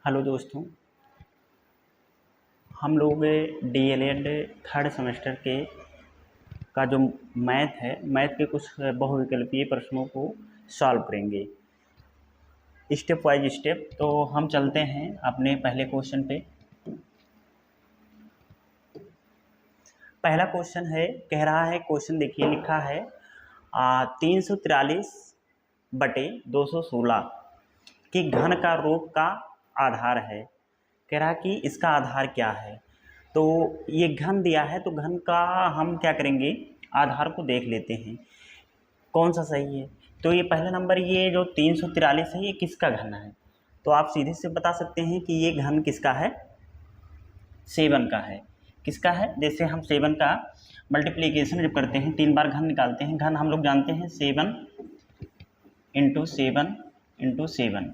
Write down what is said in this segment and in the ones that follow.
Hello दोस्तों, हम लोग डीएलएड थर्ड सेमेस्टर के का जो मैथ के कुछ बहुविकल्पीय प्रश्नों को सॉल्व करेंगे स्टेप वाइज स्टेप। तो हम चलते हैं अपने पहले क्वेश्चन पे। पहला क्वेश्चन है, कह रहा है, क्वेश्चन देखिए लिखा है 343/216 कि घन का रूप का आधार है। कह रहा है कि इसका आधार क्या है। तो ये घन दिया है, तो घन का हम क्या करेंगे, आधार को देख लेते हैं कौन सा सही है। तो ये पहला नंबर, ये जो 343 है, ये किसका घन है। तो आप सीधे से बता सकते हैं कि ये घन किसका है, 7 का है। किसका है, जैसे हम 7 का मल्टीप्लीकेशन जब करते हैं 3 बार घन निकालते हैं। घन हम लोग जानते हैं 7 × 7 × 7,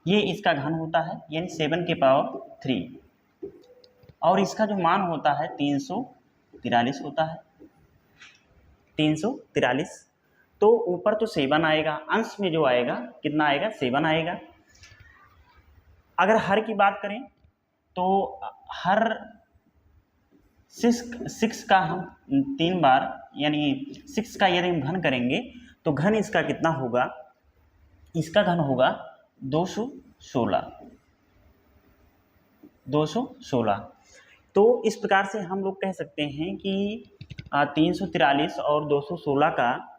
ये इसका घन होता है, यानी 7 की पावर 3। और इसका जो मान होता है 343 होता है, 343। तो ऊपर तो 7 आएगा, अंश में जो आएगा कितना आएगा, 7 आएगा। अगर हर की बात करें तो हर 6 का हम 3 बार यानी 6 का यदि हम घन करेंगे तो घन इसका कितना होगा, इसका घन होगा 216। तो इस प्रकार से हम लोग कह सकते हैं कि 343 और 216 का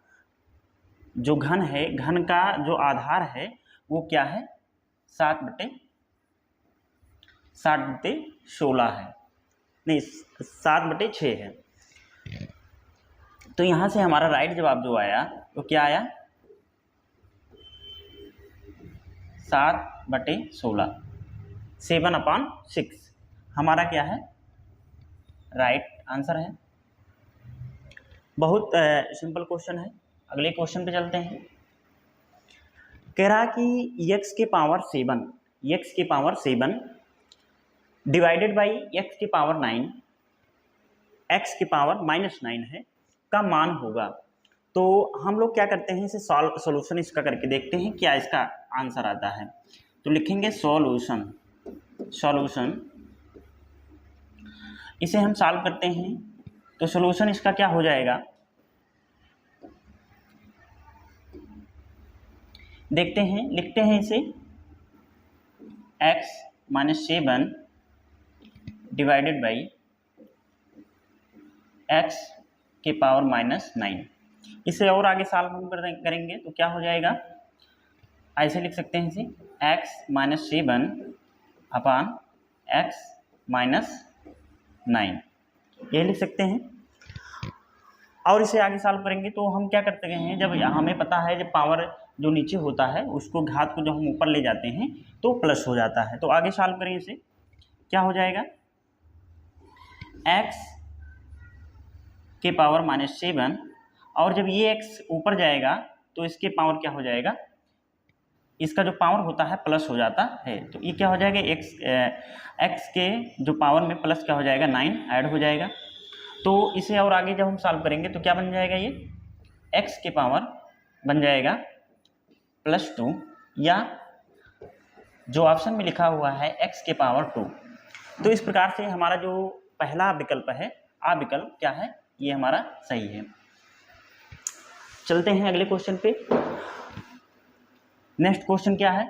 जो घन है, घन का जो आधार है वो क्या है, 7/16 है, नहीं 7/6 है। तो यहाँ से हमारा राइट जवाब जो आया वो क्या आया, 7/16, 7/6 हमारा क्या है, राइट आंसर है। बहुत सिंपल क्वेश्चन है। अगले क्वेश्चन पे चलते हैं। कह रहा कि x की पावर 7 डिवाइडेड बाई x की पावर 9, x की पावर -9 है का मान होगा। तो हम लोग क्या करते हैं, इसे सॉल्यूशन इसका करके देखते हैं क्या इसका आंसर आता है। तो लिखेंगे सॉल्यूशन, इसे हम सॉल्व करते हैं। तो सॉल्यूशन इसका क्या हो जाएगा, देखते हैं, लिखते हैं इसे x - 7 डिवाइडेड बाई x के पावर -9। इसे और आगे सॉल्व हम करेंगे तो क्या हो जाएगा, ऐसे लिख सकते हैं इसे x - 7 अपान x - 9, ये लिख सकते हैं। और इसे आगे सॉल्व करेंगे तो हम क्या करते हैं, जब हमें पता है जब पावर जो नीचे होता है उसको घात को जब हम ऊपर ले जाते हैं तो प्लस हो जाता है। तो आगे सॉल्व करें इसे, क्या हो जाएगा, x के पावर -7 और जब ये x ऊपर जाएगा तो इसके पावर क्या हो जाएगा, इसका जो पावर होता है प्लस हो जाता है। तो ये क्या हो जाएगा, x के जो पावर में प्लस क्या हो जाएगा, 9 ऐड हो जाएगा। तो इसे और आगे जब हम सॉल्व करेंगे तो क्या बन जाएगा, ये x के पावर बन जाएगा +2, या जो ऑप्शन में लिखा हुआ है x के पावर 2। तो इस प्रकार से हमारा जो पहला विकल्प है, आ विकल्प क्या है, ये हमारा सही है। चलते हैं अगले क्वेश्चन पे। नेक्स्ट क्वेश्चन क्या है,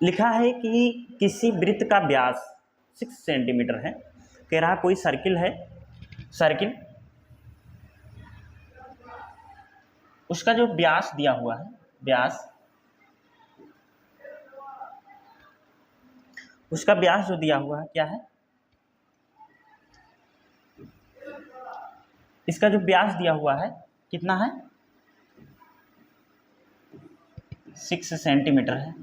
लिखा है कि किसी वृत्त का व्यास 6 सेंटीमीटर है। कह रहा कोई सर्किल है, सर्किल उसका जो व्यास दिया हुआ है, व्यास उसका व्यास जो दिया हुआ है क्या है, इसका जो व्यास दिया हुआ है कितना है, 6 सेंटीमीटर है।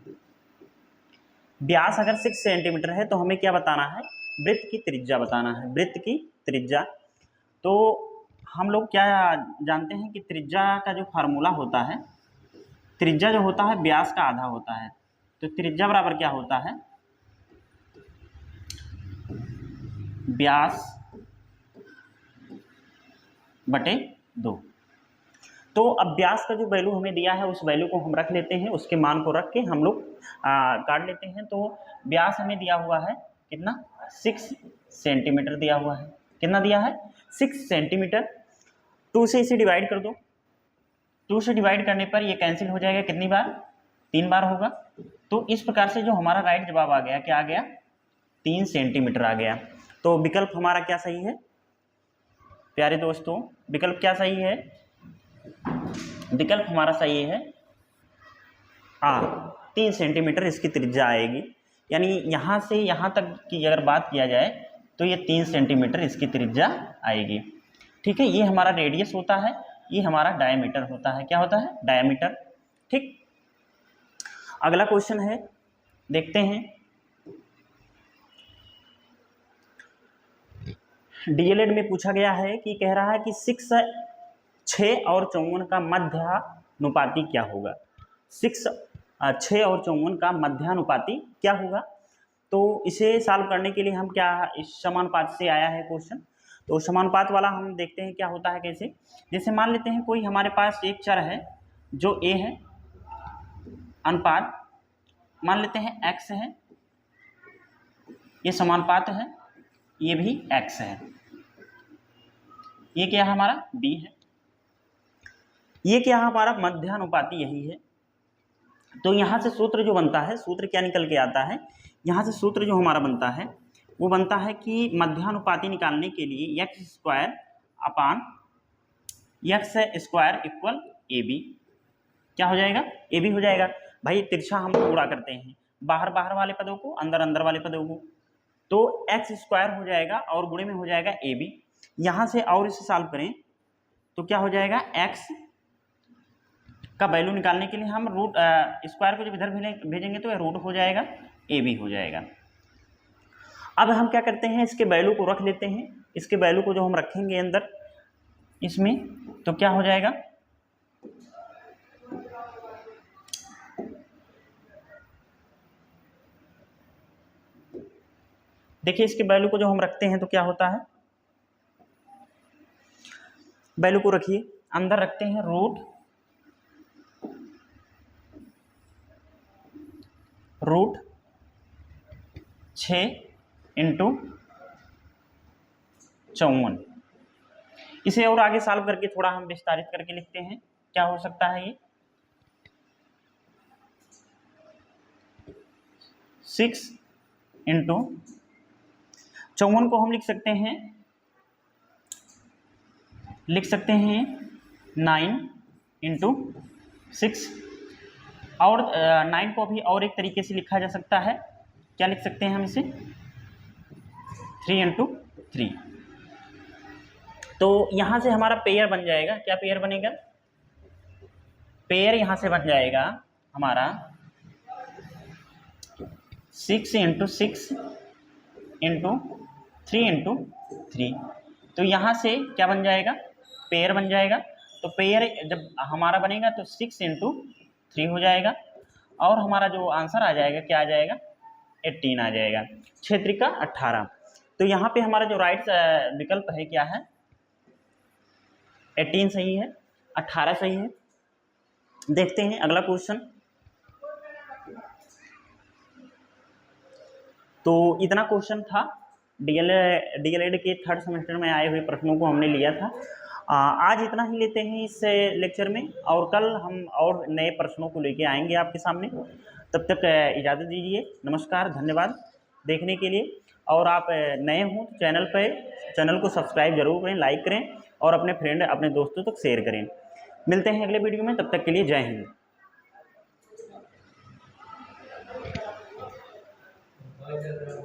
व्यास अगर 6 सेंटीमीटर है तो हमें क्या बताना है, वृत्त की त्रिज्या बताना है, वृत्त की त्रिज्या। तो हम लोग क्या जानते हैं कि त्रिज्या का जो फार्मूला होता है, त्रिज्या जो होता है व्यास का आधा होता है। तो त्रिज्या बराबर क्या होता है, व्यास बटे 2। तो अब व्यास का जो वैल्यू हमें दिया है उस वैल्यू को हम रख लेते हैं, उसके मान को रख के हम लोग काट लेते हैं। तो व्यास हमें दिया हुआ है कितना, 6 सेंटीमीटर दिया हुआ है। कितना दिया है, 6 सेंटीमीटर। 2 से इसे डिवाइड कर दो, 2 से डिवाइड करने पर ये कैंसिल हो जाएगा, कितनी बार, 3 बार होगा। तो इस प्रकार से जो हमारा राइट जवाब आ गया, क्या आ गया, 3 सेंटीमीटर आ गया। तो विकल्प हमारा क्या सही है प्यारे दोस्तों, विकल्प क्या सही है, विकल्प हमारा सही है 3 सेंटीमीटर इसकी त्रिज्या आएगी। यानी यहाँ से यहाँ तक की अगर बात किया जाए तो ये 3 सेंटीमीटर इसकी त्रिज्या आएगी। ठीक है, ये हमारा रेडियस होता है, ये हमारा डायमीटर होता है। क्या होता है, डायमीटर। ठीक, अगला क्वेश्चन है, देखते हैं। डीएलएड में पूछा गया है कि कह रहा है कि 6 और 54 का मध्यानुपाती क्या होगा। 6 और 54 का मध्यानुपाती क्या होगा। तो इसे सॉल्व करने के लिए हम क्या, इस समानुपात से आया है क्वेश्चन, तो समानुपात वाला हम देखते हैं क्या होता है कैसे। जैसे मान लेते हैं कोई हमारे पास एक चर है जो a है, अनुपात मान लेते हैं x है, ये समानुपात है, ये भी x है, ये क्या है हमारा b है, ये क्या है हमारा मध्यानुपाती यही है। तो यहाँ से सूत्र जो बनता है, सूत्र क्या निकल के आता है, यहाँ से सूत्र जो हमारा बनता है वो बनता है कि मध्यानुपाती निकालने के लिए x square upon x square equal A B. क्या हो जाएगा, ए बी हो जाएगा। भाई तिरछा हम पूरा करते हैं, बाहर बाहर वाले पदों को, अंदर अंदर वाले पदों को, तो x स्क्वायर हो जाएगा और गुणे में हो जाएगा ए बी। यहाँ से और इसे सॉल्व करें तो क्या हो जाएगा, x का वैल्यू निकालने के लिए हम रूट स्क्वायर को जब इधर भेजेंगे तो रूट हो जाएगा, ए बी हो जाएगा। अब हम क्या करते हैं, इसके वैल्यू को रख लेते हैं। इसके वैल्यू को जो हम रखेंगे अंदर इसमें, तो क्या हो जाएगा, देखिए इसके वैल्यू को जो हम रखते हैं तो क्या होता है, वैल्यू को रखिए, अंदर रखते हैं रूट 6 इंटू 54। इसे और आगे सॉल्व करके थोड़ा हम विस्तारित करके लिखते हैं, क्या हो सकता है ये, 6 इंटू 54 को हम लिख सकते हैं 9 इंटू 6, और 9 को भी और एक तरीके से लिखा जा सकता है, क्या लिख सकते हैं हम इसे, 3 इंटू 3। तो यहाँ से हमारा पेयर बन जाएगा, क्या पेयर बनेगा, पेयर यहाँ से बन जाएगा हमारा 6 इंटू 6 इंटू 3 इंटू 3। तो यहाँ से क्या बन जाएगा, पेयर बन जाएगा। तो पेयर जब हमारा बनेगा तो 6 इंटू 3 हो जाएगा, और हमारा जो आंसर आ जाएगा क्या आ जाएगा, 18 आ जाएगा, 6 त्रिका 18। तो यहाँ पे हमारा जो राइट विकल्प है क्या है, 18 सही है, 18 सही है। देखते हैं अगला क्वेश्चन। तो इतना क्वेश्चन था डीएलएड के 3rd सेमेस्टर में आए हुए प्रश्नों को हमने लिया था। आज इतना ही लेते हैं इस लेक्चर में, और कल हम और नए प्रश्नों को लेके आएंगे आपके सामने। तब तक इजाज़त दीजिए, नमस्कार, धन्यवाद देखने के लिए। और आप नए हों तो चैनल को सब्सक्राइब जरूर करें, लाइक करें और अपने फ्रेंड अपने दोस्तों तक शेयर करें। मिलते हैं अगले वीडियो में, तब तक के लिए जय हिंद।